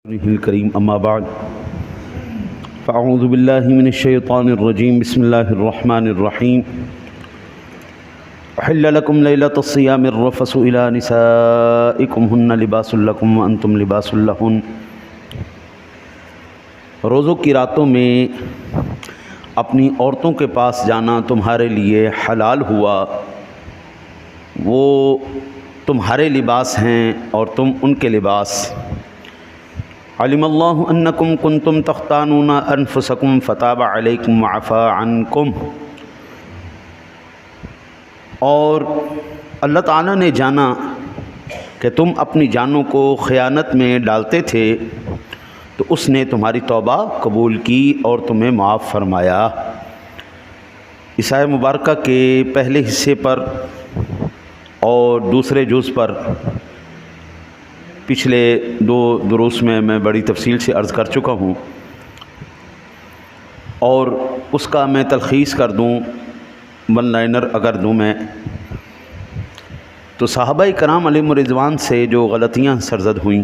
الكريم اما بعد فاعوذ باللہ من الشیطان الرجیم بسم اللہ الرحمن الرحیم احل لکم لیلۃ الصیام الرفث الی نسائکم ہن لباس لکم وانتم لباس لہن۔ روزوں کی راتوں میں اپنی عورتوں کے پاس جانا تمہارے لیے حلال ہوا، وہ تمہارے لباس ہیں اور تم ان کے لباس۔ علم اللہ انکم کنتم تختانون انفسکم فتاب علیکم وعفا عنکم، اور اللہ تعالیٰ نے جانا کہ تم اپنی جانوں کو خیانت میں ڈالتے تھے تو اس نے تمہاری توبہ قبول کی اور تمہیں معاف فرمایا۔ اس آیت مبارکہ کے پہلے حصے پر اور دوسرے جز پر پچھلے دو دروس میں بڑی تفصیل سے عرض کر چکا ہوں، اور اس کا میں تلخیص کر دوں، ون لائنر اگر دوں میں، تو صحابہ کرام علیہم رضوان سے جو غلطیاں سرزد ہوئیں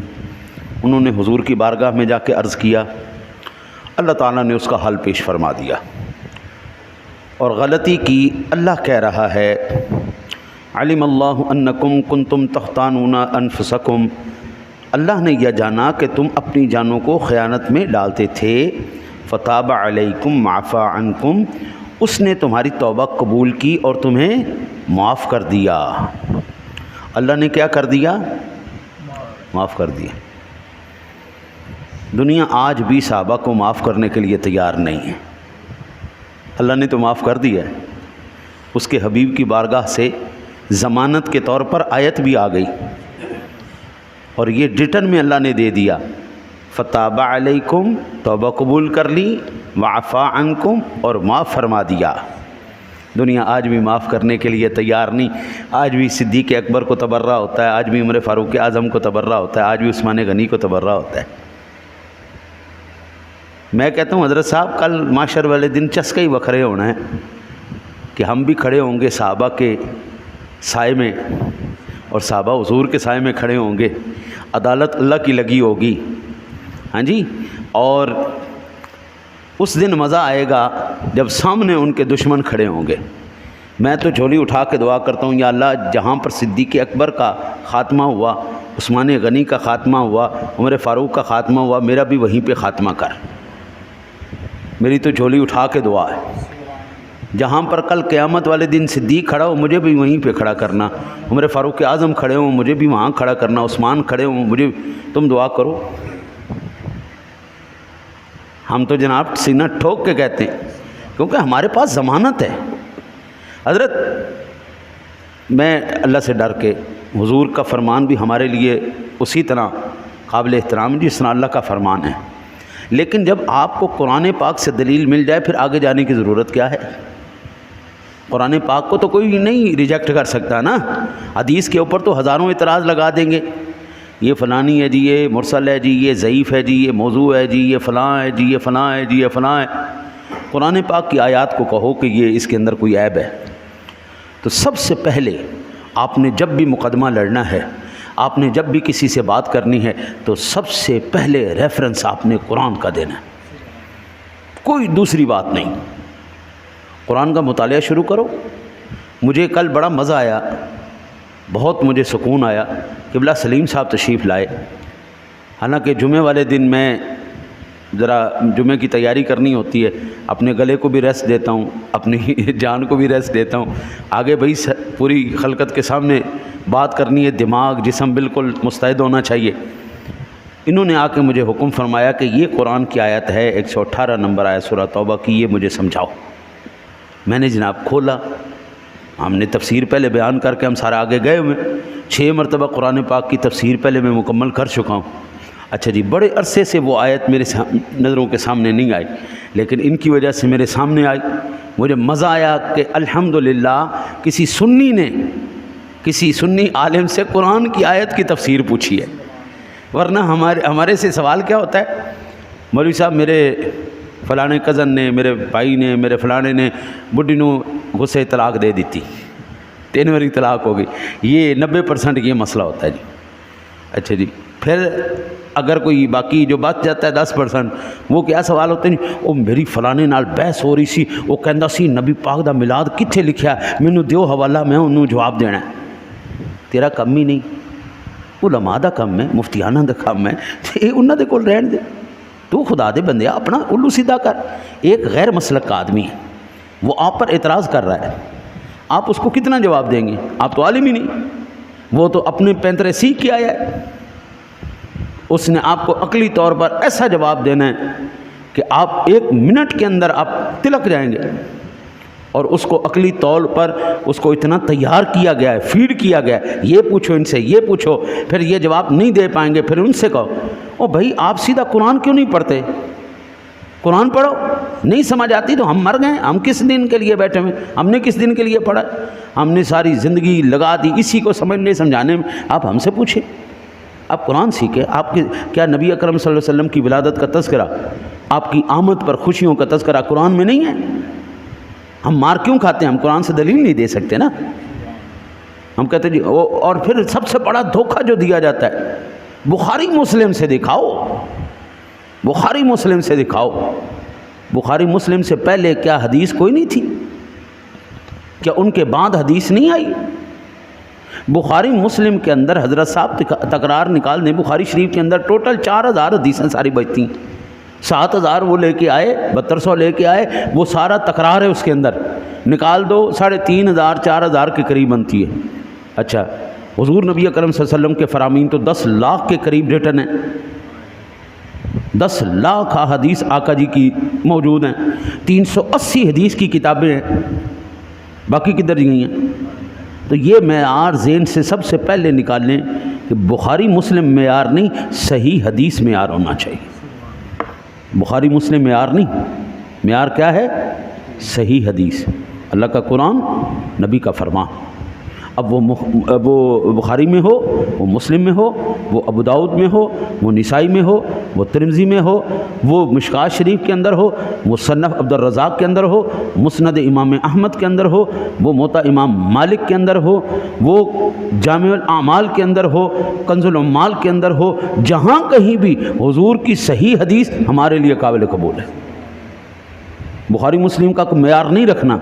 انہوں نے حضور کی بارگاہ میں جا کے عرض کیا، اللہ تعالیٰ نے اس کا حل پیش فرما دیا، اور غلطی کی اللہ کہہ رہا ہے علم اللہ انکم کنتم تختانون انفسکم، اللہ نے یہ جانا کہ تم اپنی جانوں کو خیانت میں ڈالتے تھے، فتاب علیکم وعفا عنکم، اس نے تمہاری توبہ قبول کی اور تمہیں معاف کر دیا۔ اللہ نے کیا کر دیا؟ معاف کر دیا۔ دنیا آج بھی صحابہ کو معاف کرنے کے لیے تیار نہیں ہے، اللہ نے تو معاف کر دیا ہے، اس کے حبیب کی بارگاہ سے ضمانت کے طور پر آیت بھی آ گئی، اور یہ ریٹن میں اللہ نے دے دیا، فتاب علیکم، توبہ قبول کر لی، وعفا عنکم، اور معاف فرما دیا۔ دنیا آج بھی معاف کرنے کے لیے تیار نہیں، آج بھی صدیق اکبر کو تبرہ ہوتا ہے، آج بھی عمر فاروق اعظم کو تبرہ ہوتا ہے، آج بھی عثمان غنی کو تبرہ ہوتا ہے۔ میں کہتا ہوں حضرت صاحب کل معاشر والے دن چسکے ہی وکھرے ہونا ہے کہ ہم بھی کھڑے ہوں گے صحابہ کے سائے میں، اور صحابہ حضور کے سائے میں کھڑے ہوں گے، عدالت اللہ کی لگی ہوگی، ہاں جی، اور اس دن مزہ آئے گا جب سامنے ان کے دشمن کھڑے ہوں گے۔ میں تو جھولی اٹھا کے دعا کرتا ہوں، یا اللہ جہاں پر صدیق اکبر کا خاتمہ ہوا، عثمان غنی کا خاتمہ ہوا، عمر فاروق کا خاتمہ ہوا، میرا بھی وہیں پہ خاتمہ کر۔ میری تو جھولی اٹھا کے دعا ہے، جہاں پر کل قیامت والے دن صدیق کھڑا ہو مجھے بھی وہیں پہ کھڑا کرنا، عمر فاروق اعظم کھڑے ہوں مجھے بھی وہاں کھڑا کرنا، عثمان کھڑے ہوں مجھے، تم دعا کرو۔ ہم تو جناب سینہ ٹھوک کے کہتے ہیں کیونکہ ہمارے پاس ضمانت ہے۔ حضرت میں اللہ سے ڈر کے، حضور کا فرمان بھی ہمارے لیے اسی طرح قابل احترام جس طرح اللہ کا فرمان ہے، لیکن جب آپ کو قرآن پاک سے دلیل مل جائے پھر آگے جانے کی ضرورت کیا ہے؟ قرآن پاک کو تو کوئی نہیں ریجیکٹ کر سکتا نا، حدیث کے اوپر تو ہزاروں اعتراض لگا دیں گے، یہ فلانی ہے جی، یہ مرسل ہے جی، یہ ضعیف ہے جی، یہ موضوع ہے جی، یہ فلاں ہے جی، یہ فلاں ہے جی، یہ فلاں ہے۔ قرآن پاک کی آیات کو کہو کہ یہ اس کے اندر کوئی عیب ہے، تو سب سے پہلے آپ نے جب بھی مقدمہ لڑنا ہے، آپ نے جب بھی کسی سے بات کرنی ہے، تو سب سے پہلے ریفرنس آپ نے قرآن کا دینا ہے، کوئی دوسری بات نہیں۔ قرآن کا مطالعہ شروع کرو۔ مجھے کل بڑا مزہ آیا، بہت مجھے سکون آیا، قبلہ سلیم صاحب تشریف لائے، حالانکہ جمعے والے دن میں ذرا جمعے کی تیاری کرنی ہوتی ہے، اپنے گلے کو بھی ریسٹ دیتا ہوں، اپنی جان کو بھی ریسٹ دیتا ہوں، آگے بھائی پوری خلقت کے سامنے بات کرنی ہے، دماغ جسم بالکل مستعد ہونا چاہیے۔ انہوں نے آ کے مجھے حکم فرمایا کہ یہ قرآن کی آیت ہے 118 نمبر آیت سورہ توبہ کی، یہ مجھے سمجھاؤ۔ میں نے جناب کھولا، ہم نے تفسیر پہلے بیان کر کے ہم سارا آگے گئے ہوئے، 6 مرتبہ قرآن پاک کی تفسیر پہلے میں مکمل کر چکا ہوں۔ اچھا جی، بڑے عرصے سے وہ آیت میرے نظروں کے سامنے نہیں آئی، لیکن ان کی وجہ سے میرے سامنے آئی۔ مجھے مزہ آیا کہ الحمدللہ کسی سنی نے کسی سنی عالم سے قرآن کی آیت کی تفسیر پوچھی ہے، ورنہ ہمارے سے سوال کیا ہوتا ہے، مولوی صاحب میرے فلانے کزن نے، میرے بھائی نے، میرے فلانے نے بڈھی نو غصے طلاق دے دیتی، 3 باری طلاق ہو گئی، یہ 90% یہ مسئلہ ہوتا ہے جی۔ اچھا جی، پھر اگر کوئی باقی جو بچ جاتا ہے 10%، وہ کیا سوال ہوتے ہیں، وہ میری فلانے نال بحث ہو رہی سی، وہ کہندا سی نبی پاک دا میلاد کتھے لکھیا ہے، مینوں دیو حوالہ، میں انہوں جواب دینا ہے۔ تیرا کم ہی نہیں، علماء دا کم ہے، مفتیانہ دا کم ہے، یہ انہاں دے کول رہن دے۔ تو خدا دے بندے اپنا الو سیدھا کر۔ ایک غیر مسلک کا آدمی ہے، وہ آپ پر اعتراض کر رہا ہے، آپ اس کو کتنا جواب دیں گے؟ آپ تو عالم ہی نہیں، وہ تو اپنے پینترے سیکھ کے آیا ہے، اس نے آپ کو عقلی طور پر ایسا جواب دینا ہے کہ آپ 1 منٹ کے اندر آپ تلک جائیں گے، اور اس کو عقلی طور پر اس کو اتنا تیار کیا گیا ہے، فیڈ کیا گیا ہے، یہ پوچھو ان سے، یہ پوچھو، پھر یہ جواب نہیں دے پائیں گے، پھر ان سے کہو او بھائی آپ سیدھا قرآن کیوں نہیں پڑھتے؟ قرآن پڑھو، نہیں سمجھ آتی تو ہم مر گئے، ہم کس دن کے لیے بیٹھے ہوئے، ہم نے کس دن کے لیے پڑھا؟ ہم نے ساری زندگی لگا دی اسی کو سمجھنے سمجھانے میں، آپ ہم سے پوچھیں، آپ قرآن سیکھیں۔ آپ کی کیا نبی اکرم صلی اللہ علیہ وسلم کی ولادت کا تذکرہ، آپ کی آمد پر خوشیوں کا تذکرہ قرآن میں نہیں ہے؟ ہم مار کیوں کھاتے ہیں؟ ہم قرآن سے دلیل نہیں دے سکتے نا، ہم کہتے جی اور پھر سب سے بڑا دھوکہ جو دیا جاتا ہے، بخاری مسلم سے دکھاؤ، بخاری مسلم سے دکھاؤ۔ بخاری مسلم سے پہلے کیا حدیث کوئی نہیں تھی؟ کیا ان کے بعد حدیث نہیں آئی؟ بخاری مسلم کے اندر حضرت صاحب تکرار نکال دیں، بخاری شریف کے اندر ٹوٹل 4000 حدیثیں ساری بچتی ہیں، 7000 وہ لے کے آئے، 7200 لے کے آئے، وہ سارا تکرار ہے اس کے اندر، نکال دو 3500 4000 کے قریب بنتی ہے۔ اچھا، حضور نبی اکرم صلی اللہ علیہ وسلم کے فرامین تو 10 لاکھ کے قریب ریٹن ہیں، 10 لاکھ احادیث آقا جی کی موجود ہیں، 380 حدیث کی کتابیں ہیں، باقی کدھر گئی ہیں؟ تو یہ معیار ذہن سے سب سے پہلے نکال لیں کہ بخاری مسلم معیار نہیں، صحیح حدیث معیار ہونا چاہیے۔ بخاری مسلم معیار نہیں، معیار کیا ہے؟ صحیح حدیث، اللہ کا قرآن، نبی کا فرمان۔ اب وہ بخاری میں ہو، وہ مسلم میں ہو، وہ ابو داؤد میں ہو، وہ نسائی میں ہو، وہ ترمذی میں ہو، وہ مشکات شریف کے اندر ہو، مصنف عبد الرزاق کے اندر ہو، مسند امام احمد کے اندر ہو، وہ موطا امام مالک کے اندر ہو، وہ جامع الاعمال کے اندر ہو، کنز العمال کے اندر ہو، جہاں کہیں بھی حضور کی صحیح حدیث ہمارے لیے قابل قبول ہے۔ بخاری مسلم کا کوئی معیار نہیں رکھنا۔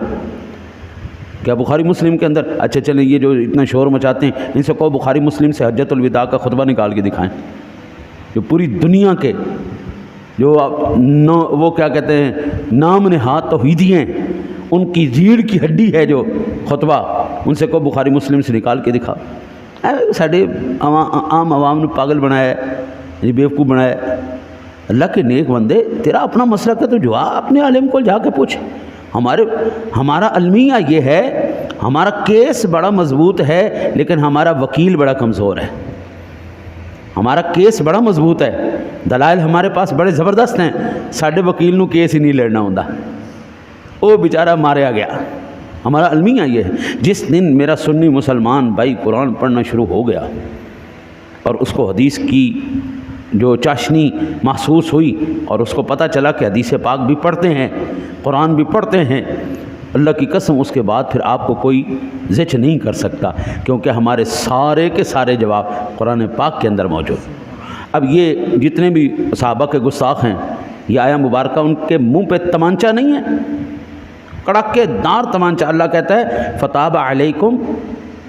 کیا بخاری مسلم کے اندر، اچھا چلیں یہ جو اتنا شور مچاتے ہیں ان سے کہو بخاری مسلم سے حجۃ الوداع کا خطبہ نکال کے دکھائیں، جو پوری دنیا کے جو وہ کیا کہتے ہیں نام نہاد توحیدی ہیں، ان کی ریڑھ کی ہڈی ہے جو خطبہ، ان سے کہو بخاری مسلم سے نکال کے دکھا۔ ساڈے عام عوام نے پاگل بنایا ہے، بیوقوف بنایا ہے۔ اللہ کے نیک بندے، تیرا اپنا مسئلہ ہے تو جو اپنے عالم کو جا کے پوچھ۔ ہمارا المیہ یہ ہے، ہمارا کیس بڑا مضبوط ہے لیکن ہمارا وکیل بڑا کمزور ہے۔ ہمارا کیس بڑا مضبوط ہے، دلائل ہمارے پاس بڑے زبردست ہیں، ساڈے وکیل نو کیس ہی نہیں لڑنا ہوندا، وہ بیچارہ ماریا گیا۔ ہمارا المیہ یہ ہے، جس دن میرا سنی مسلمان بھائی قرآن پڑھنا شروع ہو گیا اور اس کو حدیث کی جو چاشنی محسوس ہوئی اور اس کو پتہ چلا کہ حدیث پاک بھی پڑھتے ہیں، قرآن بھی پڑھتے ہیں، اللہ کی قسم اس کے بعد پھر آپ کو کوئی زچ نہیں کر سکتا، کیونکہ ہمارے سارے کے سارے جواب قرآن پاک کے اندر موجود۔ اب یہ جتنے بھی صحابہ کے گستاخ ہیں، یہ آیا مبارکہ ان کے منہ پہ تمانچہ نہیں ہے، کڑکے دار تمانچہ۔ اللہ کہتا ہے فتاب علیکم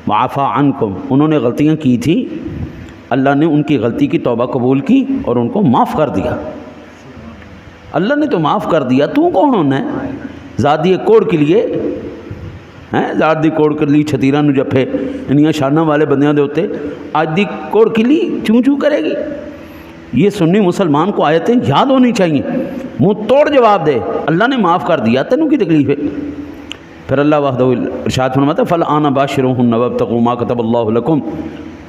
وعفا عنکم، انہوں نے غلطیاں کی تھیں، اللہ نے ان کی غلطی کی توبہ قبول کی اور ان کو معاف کر دیا۔ اللہ نے تو معاف کر دیا، تو کون ہونا ہے؟ زادی کوڑ کے لیے ہیں، زادی کوڑ کے لیے چھتیراں نو جفے انہیاں شاناں والے بندیاں دے ہوتے، آج دی کوڑ کے لیے چوں چوں کرے گی۔ یہ سنی مسلمان کو آیتیں یاد ہونی چاہیے، منہ توڑ جواب دے، اللہ نے معاف کر دیا، تینوں کی تکلیف ہے؟ پھر اللہ وحدہ ارشاد فرماتا ہے فالآن باشروہن وابتغوا ما کتب اللہ لکم،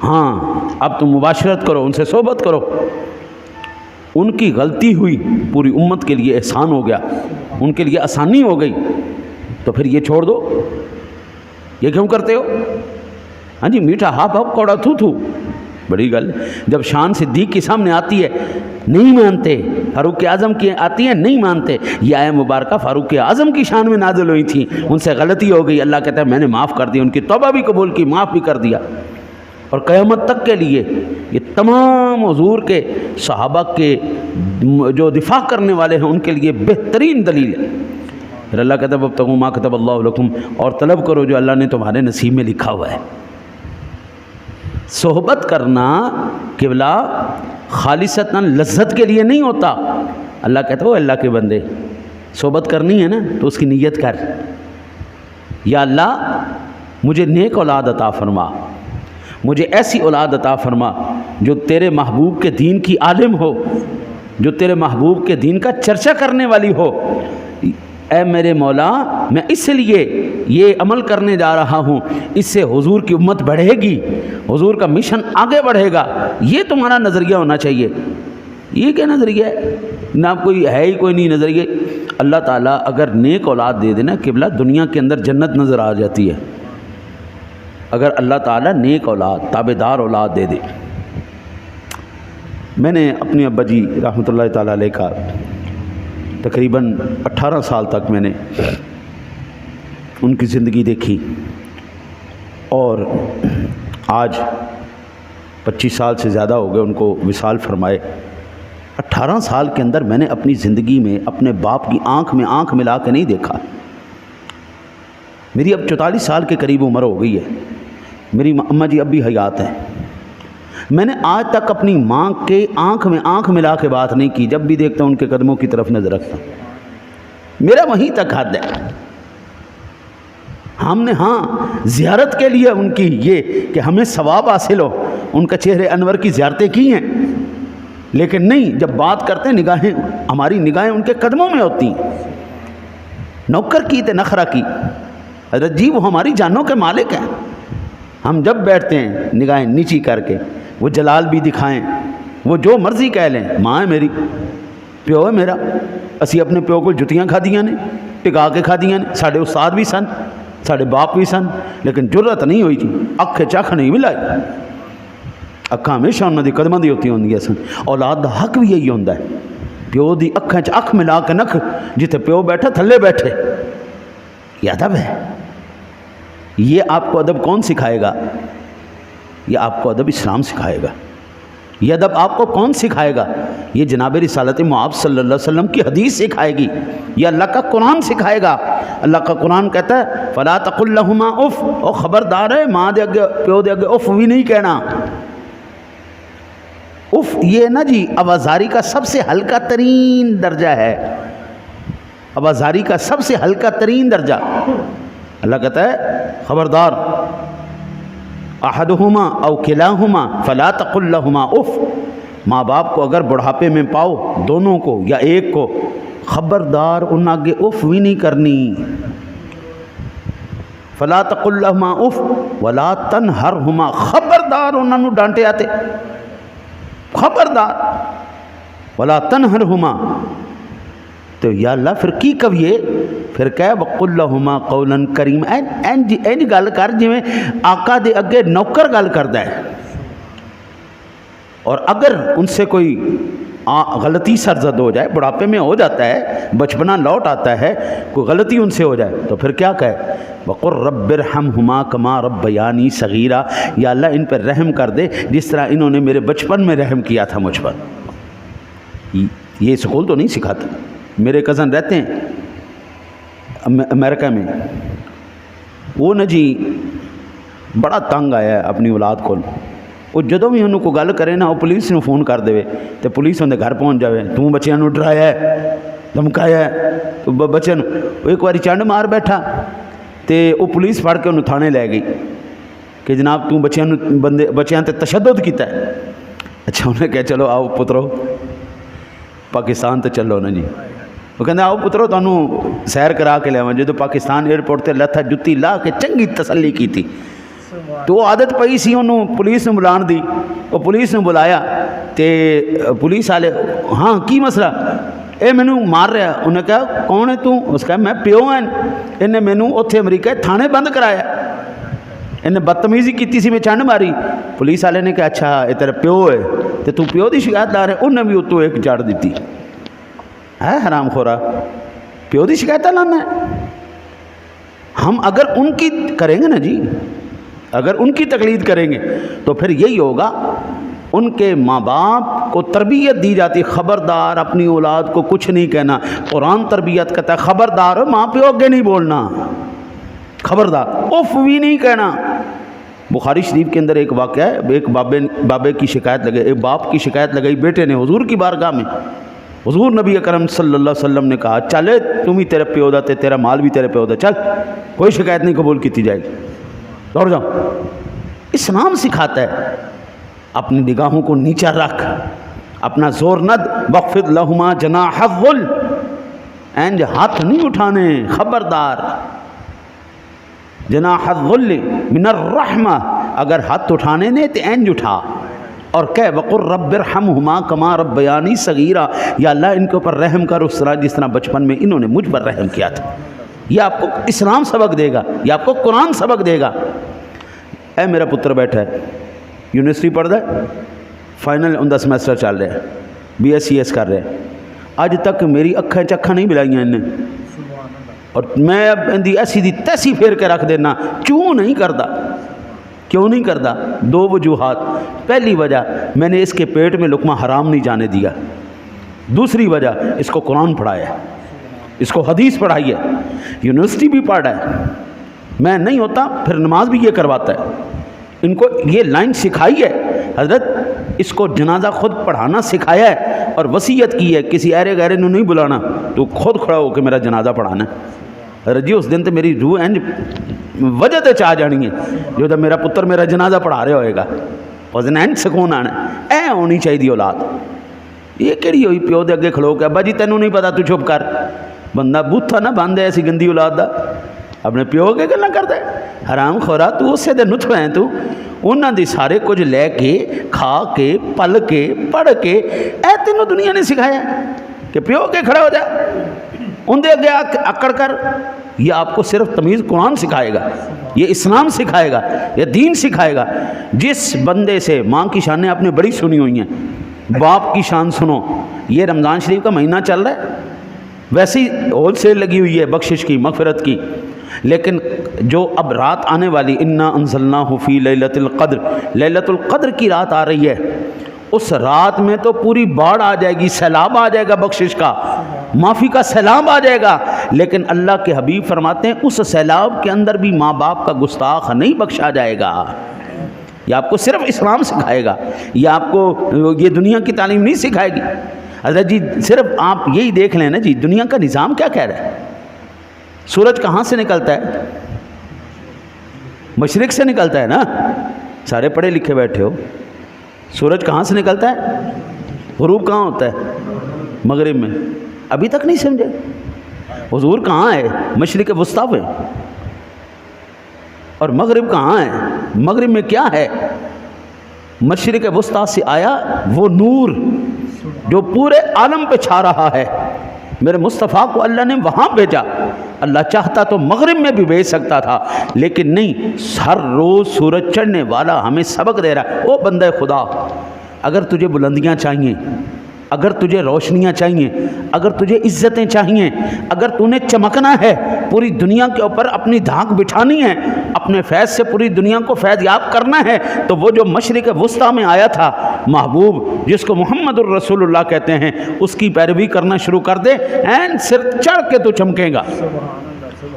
ہاں اب تم مباشرت کرو، ان سے صحبت کرو۔ ان کی غلطی ہوئی، پوری امت کے لیے احسان ہو گیا، ان کے لیے آسانی ہو گئی، تو پھر یہ چھوڑ دو، یہ کیوں کرتے ہو؟ ہاں جی، میٹھا ہاپ ہاپ کوڑا تھو تھو، بڑی گل۔ جب شان صدیق کے سامنے آتی ہے نہیں مانتے، فاروق اعظم کی آتی ہے نہیں مانتے، یہ آیہ مبارکہ فاروق اعظم کی شان میں نازل ہوئی تھی، ان سے غلطی ہو گئی، اللہ کہتا ہے میں نے معاف کر دیا، ان کی توبہ بھی قبول کی، معاف بھی کر دیا۔ اور قیامت تک کے لیے یہ تمام حضور کے صحابہ کے جو دفاع کرنے والے ہیں ان کے لیے بہترین دلیل ہے۔ پھر اللہ کہتا ہے وابتغوا ما کتب اللہ لکم، اور طلب کرو جو اللہ نے تمہارے نصیب میں لکھا ہوا ہے۔ صحبت کرنا قبلہ خالصتاً لذت کے لیے نہیں ہوتا۔ اللہ کہتا ہے وہ اللہ کے بندے صحبت کرنی ہے نا تو اس کی نیت کر، یا اللہ مجھے نیک اولاد عطا فرما، مجھے ایسی اولاد عطا فرما جو تیرے محبوب کے دین کی عالم ہو، جو تیرے محبوب کے دین کا چرچا کرنے والی ہو۔ اے میرے مولا، میں اس لیے یہ عمل کرنے جا رہا ہوں، اس سے حضور کی امت بڑھے گی، حضور کا مشن آگے بڑھے گا، یہ تمہارا نظریہ ہونا چاہیے۔ یہ کیا نظریہ ہے؟ نہ کوئی ہے ہی کوئی نہیں نظریہ۔ اللہ تعالیٰ اگر نیک اولاد دے دینا قبلہ دنیا کے اندر جنت نظر آ جاتی ہے، اگر اللہ تعالیٰ نیک اولاد تابعدار اولاد دے دے۔ میں نے اپنے ابا جی رحمۃ اللہ تعالیٰ علیہ کا تقریباً 18 سال تک میں نے ان کی زندگی دیکھی، اور آج 25 سال سے زیادہ ہو گئے ان کو وصال فرمائے۔ 18 سال کے اندر میں نے اپنی زندگی میں اپنے باپ کی آنکھ میں آنکھ ملا کے نہیں دیکھا۔ میری اب 44 سال کے قریب عمر ہو گئی ہے، میری اماں جی اب بھی حیات ہیں۔ میں نے آج تک اپنی ماں کے آنکھ میں آنکھ ملا کے بات نہیں کی، جب بھی دیکھتا ہوں ان کے قدموں کی طرف نظر رکھتا ہوں، میرا وہیں تک حد ہے۔ ہم نے ہاں زیارت کے لیے ان کی یہ کہ ہمیں ثواب حاصل ہو ان کا چہرے انور کی زیارتیں کی ہیں، لیکن نہیں، جب بات کرتے ہیں نگاہیں ہماری نگاہیں ان کے قدموں میں ہوتی ہیں۔ نوکر کی تے نخرہ کی، حضرت جی وہ ہماری جانوں کے مالک ہیں۔ ہم جب بیٹھتے ہیں نگاہیں نیچی کر کے، وہ جلال بھی دکھائیں، وہ جو مرضی کہہ لیں، ماں ہے میری، پیو ہے میرا، اسی اپنے پیو کو جتیاں کھا دیاں نے، ٹکا کے کھا دیاں نے، ساڑھے استاد بھی سن، ساڑھے باپ بھی سن، لیکن جرت نہیں ہوئی جی، اکھ چکھ نہیں ملائی، اکھاں ہمیشہ انہوں دی قدموں دی ہوتی ہوندی سن۔ اولاد دا حق بھی یہی ہوندا ہے، پیو دی اکھاں چ اکھ ملا کے نکھ، جتھے پیو بیٹھے تھلے بیٹھے، یہ ادب ہے۔ یہ آپ کو ادب کون سکھائے گا؟ یہ آپ کو ادب اسلام سکھائے گا۔ یہ ادب آپ کو کون سکھائے گا؟ یہ جناب رسالت مآب صلی اللہ علیہ وسلم کی حدیث سکھائے گی، یہ اللہ کا قرآن سکھائے گا۔ اللہ کا قرآن کہتا ہے فلا تقل لہما اف، اور خبردار ہے ماں دے اگے پیو دے اگے اف بھی نہیں کہنا۔ اف یہ نا جی آوازاری کا سب سے ہلکا ترین درجہ ہے، آوازاری کا سب سے ہلکا ترین درجہ۔ اللہ کہتا ہے خبردار، احدہما او کلاہما فلا تقل لہما اف، ماں باپ کو اگر بڑھاپے میں پاؤ، دونوں کو یا ایک کو، خبردار ان آگے اف بھی نہیں کرنی۔ فلا تقل لہما اف ولا تنہرہما، خبردار انہوں نے ڈانٹے آتے، خبردار، ولا تنہرہما۔ تو یا اللہ پھر کی کہیے؟ پھر کہے وقل لہما قولا کریم، اینج گل کر جویں آقا دے اگے نوکر گل کردا ہے۔ اور اگر ان سے کوئی غلطی سرزد ہو جائے، بڑھاپے میں ہو جاتا ہے، بچپنا لوٹ آتا ہے، کوئی غلطی ان سے ہو جائے تو پھر کیا کہے؟ وقل رب ارحمہما کما ربیانی صغیرا، یا اللہ ان پر رحم کر دے جس طرح انہوں نے میرے بچپن میں رحم کیا تھا مجھ پر۔ یہ سکول تو نہیں سکھاتا۔ میرے کزن رہتے ہیں امریکہ میں، وہ نا جی بڑا تنگ آیا ہے اپنی اولاد کو، وہ جدوں بھی انہوں کو گل کرے نا وہ پولیس نو فون کر دے تو پولیس اندر گھر پہنچ جائے، تو بچیاں نو ڈرایا ہے، دھمکایا ہے، تو بچے نو ایک باری چنڈ مار بیٹھا تو وہ پولیس پھڑ کے انہوں تھانے لے گئی کہ جناب تو بچیاں نو بچیاں تے تشدد کیتا ہے۔ اچھا انہیں کہا چلو آؤ پترو پاکستان تے چلو نا جی، وہ کہتے آؤ پترو تمہوں سیر کرا کے لیا۔ جدو پاکستان ایئرپورٹ تے لتھا جتی لا کے چنگی تسلی کی تھی، تو وہ عادت پئی سی انہوں پولیس نے بلان دی، وہ پولیس نے بلایا تے پولیس والے ہاں کی مسئلہ، اے مینوں مار رہا۔ انہیں کہا کون ہے تو؟ اس کہا میں پیو ہاں، انہیں مینوں اتھے امریکہ تھانے بند کرایا، انہیں بدتمیزی کیتی سی، میں چنڈ ماری۔ پولیس والے نے کہا اچھا یہ تیرا پیو ہے تے تو پیو دی شکایت لا رہے؟ انہیں بھی اتوں ایک جڑ دیتی ہے، حرام خورا پیو دی شکایت لانا ہے۔ ہم اگر ان کی کریں گے نا جی، اگر ان کی تقلید کریں گے تو پھر یہی ہوگا، ان کے ماں باپ کو تربیت دی جاتی، خبردار اپنی اولاد کو کچھ نہیں کہنا۔ قرآن تربیت کہتا ہے خبردار ماں پیو کے نہیں بولنا، خبردار اف بھی نہیں کہنا۔ بخاری شریف کے اندر ایک واقعہ ہے، ایک بابے کی شکایت لگے، ایک باپ کی شکایت لگائی بیٹے نے حضور کی بارگاہ میں۔ حضور نبی اکرم صلی اللہ علیہ وسلم نے کہا چلے تم ہی تیرے پیو دا تے تیرا مال بھی تیرے پیو دا، چل کوئی شکایت نہیں قبول کی جائے گی، دوڑ جاؤ۔ اسلام سکھاتا ہے اپنی نگاہوں کو نیچا رکھ، اپنا زور ند، وخفض لہما جناح الذل، اینج ہاتھ نہیں اٹھانے، خبردار جناح الذل من الرحمہ، اگر ہاتھ اٹھانے نے تو اینج اٹھا، اور کہ وقر رب ارحمہما کما ربیانی صغیرا، یا اللہ ان کے اوپر رحم کر اس طرح جس طرح بچپن میں انہوں نے مجھ پر رحم کیا تھا۔ یہ آپ کو اسلام سبق دے گا، یہ آپ کو قرآن سبق دے گا۔ اے میرا پتر بیٹھا ہے یونیورسٹی پڑھ رہا ہے، فائنل ان دا سمیسٹر چل رہا ہے، بی ایس سی ایس کر رہے ہیں، اج تک میری اکھیں چکھاں نہیں ملائیاں انہیں، اور میں اب ان دی ایسی دی تیسی پھیر کے رکھ دینا، کیوں نہیں کرتا؟ کیوں نہیں کرتا؟ دو وجوہات۔ پہلی وجہ میں نے اس کے پیٹ میں لقمہ حرام نہیں جانے دیا، دوسری وجہ اس کو قرآن پڑھایا ہے، اس کو حدیث پڑھائی ہے، یونیورسٹی بھی پڑھ رہا ہے، میں نہیں ہوتا پھر نماز بھی یہ کرواتا ہے، ان کو یہ لائن سکھائی ہے حضرت، اس کو جنازہ خود پڑھانا سکھایا ہے اور وصیت کی ہے کسی ایرے غیرے نو نہیں بلانا، تو خود کھڑا ہو کے میرا جنازہ پڑھانا ہے۔ حضرت جی اس دن تو میری روح اینج وجہ تے چاہ جانی ہے جو تو میرا پتر میرا جنازہ پڑھا رہا ہوئے گا، اس دن اینج سکون آنا ہے۔ اے ہونی چاہیے اولاد، یہ کہڑی ہوئی پیو دے اگے کھلو کے ابا جی تینوں نہیں پتا تو چپ کر، بندہ بوتھا نہ باندھے ایسی گندی اولاد دا، اپنے پیو کے گلا کرتا ہے، حرام خورا تو اسے دے نطفہ ہیں، تو انہاں دی سارے کچھ لے کے کھا کے پل کے پڑھ کے، اے تینوں دنیا نے سکھایا کہ پیو کے کھڑا ہو جا، ان دے اگے اکڑ کر۔ یہ آپ کو صرف تمیز قرآن سکھائے گا، یہ اسلام سکھائے گا، یہ دین سکھائے گا۔ جس بندے سے ماں کی شانیں آپ نے بڑی سنی ہوئی ہیں، باپ کی شان سنو۔ یہ رمضان شریف کا مہینہ چل رہا ہے، ویسے ہی ہول سیل لگی ہوئی ہے بخشش کی، مغفرت کی، لیکن جو اب رات آنے والی انا انزلناہ فی لیلۃ القدر، لیلۃ القدر کی رات آ رہی ہے، اس رات میں تو پوری باڑھ آ جائے گی، سیلاب آ جائے گا، بخشش کا معافی کا سیلاب آ جائے گا، لیکن اللہ کے حبیب فرماتے ہیں اس سیلاب کے اندر بھی ماں باپ کا گستاخ نہیں بخشا جائے گا۔ یہ آپ کو صرف اسلام سکھائے گا، یہ آپ کو یہ دنیا کی تعلیم نہیں سکھائے گی۔ حضرت جی صرف آپ یہی دیکھ لیں نا جی، دنیا کا نظام کیا کہہ رہا ہے؟ سورج کہاں سے نکلتا ہے؟ مشرق سے نکلتا ہے نا، سارے پڑھے لکھے بیٹھے ہو، سورج کہاں سے نکلتا ہے؟ غروب کہاں ہوتا ہے؟ مغرب میں۔ ابھی تک نہیں سمجھے؟ حضور کہاں ہے؟ مشرق وسطیٰ میں، اور مغرب کہاں ہے؟ مغرب میں کیا ہے؟ مشرق وسطیٰ سے آیا وہ نور جو پورے عالم پہ چھا رہا ہے، میرے مصطفیٰ کو اللہ نے وہاں بھیجا۔ اللہ چاہتا تو مغرب میں بھی بھیج سکتا تھا، لیکن نہیں، ہر روز سورج چڑھنے والا ہمیں سبق دے رہا ہے۔ او بندہ خدا، اگر تجھے بلندیاں چاہیے، اگر تجھے روشنیاں چاہیے، اگر تجھے عزتیں چاہیے، اگر تو نے چمکنا ہے، پوری دنیا کے اوپر اپنی دھاک بٹھانی ہے، اپنے فیض سے پوری دنیا کو فیض یاب کرنا ہے، تو وہ جو مشرق وسطیٰ میں آیا تھا محبوب، جس کو محمد الرسول اللہ کہتے ہیں، اس کی پیروی کرنا شروع کر دے، این سر چڑھ کے تو چمکے گا۔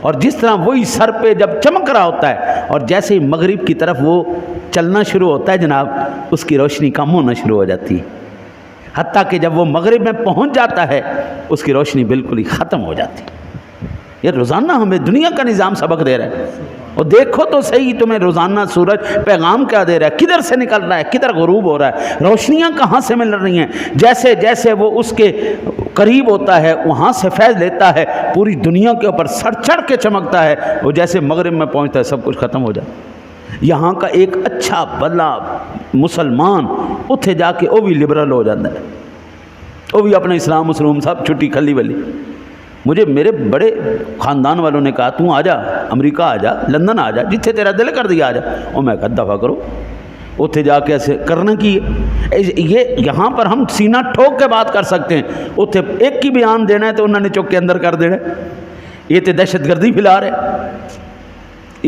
اور جس طرح وہی سر پہ جب چمک رہا ہوتا ہے اور جیسے ہی مغرب کی طرف وہ چلنا شروع ہوتا ہے جناب، اس کی روشنی کم ہونا شروع ہو جاتی ہے، حتیٰ کہ جب وہ مغرب میں پہنچ جاتا ہے اس کی روشنی بالکل ہی ختم ہو جاتی ہے۔ یہ روزانہ ہمیں دنیا کا نظام سبق دے رہا ہے، اور دیکھو تو صحیح تمہیں روزانہ سورج پیغام کیا دے رہا ہے، کدھر سے نکل رہا ہے، کدھر غروب ہو رہا ہے، روشنیاں کہاں سے مل رہی ہیں۔ جیسے جیسے وہ اس کے قریب ہوتا ہے وہاں سے فیض لیتا ہے، پوری دنیا کے اوپر سر چڑھ کے چمکتا ہے، وہ جیسے مغرب میں پہنچتا ہے سب کچھ ختم ہو جاتا ہے۔ یہاں کا ایک اچھا بھلا مسلمان اتھے جا کے وہ بھی لبرل ہو جاتا ہے، وہ بھی اپنے اسلام مسلم سب چھٹی کھلی والی۔ مجھے میرے بڑے خاندان والوں نے کہا تو آ جا امریکہ، آ جا لندن، آ جا جتھے تیرا دل کر دیا آ جا، اور میں کہا دفعہ کرو، اتھے جا کے ایسے کرنا کی ہے۔ یہ یہاں پر ہم سینہ ٹھوک کے بات کر سکتے ہیں، اتھے ایک کی بیان دینا ہے تو انہوں نے چوک کے اندر کر دینا ہے، یہ تو دہشت گردی پھیلا رہے،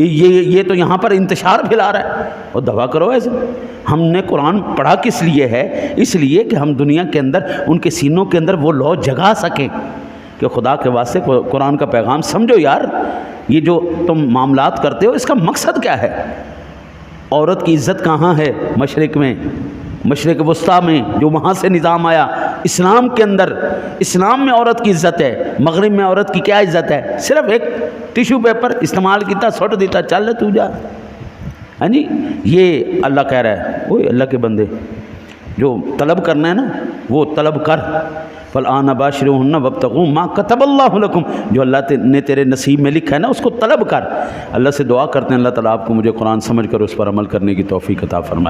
یہ تو یہاں پر انتشار پھیلا رہا ہے، اور دعا کرو ایسے۔ ہم نے قرآن پڑھا کس لیے ہے؟ اس لیے کہ ہم دنیا کے اندر ان کے سینوں کے اندر وہ لو جگا سکیں کہ خدا کے واسطے قرآن کا پیغام سمجھو یار، یہ جو تم معاملات کرتے ہو اس کا مقصد کیا ہے؟ عورت کی عزت کہاں ہے؟ مشرق میں، مشرق وسطیٰ میں، جو وہاں سے نظام آیا۔ اسلام کے اندر، اسلام میں عورت کی عزت ہے، مغرب میں عورت کی کیا عزت ہے؟ صرف ایک ٹیشو پیپر استعمال کیتا، سٹ دیتا، چل تو جا۔ ہاں جی، یہ اللہ کہہ رہا ہے، وہ اللہ کے بندے جو طلب کرنا ہے نا وہ طلب کر۔ فالآن باشروہن وابتغوا ما کتب اللہ لکم، جو اللہ نے تیرے نصیب میں لکھا ہے نا اس کو طلب کر۔ اللہ سے دعا کرتے ہیں اللہ تعالیٰ آپ کو مجھے قرآن سمجھ کر اس پر عمل کرنے کی توفیق عطا فرمائے۔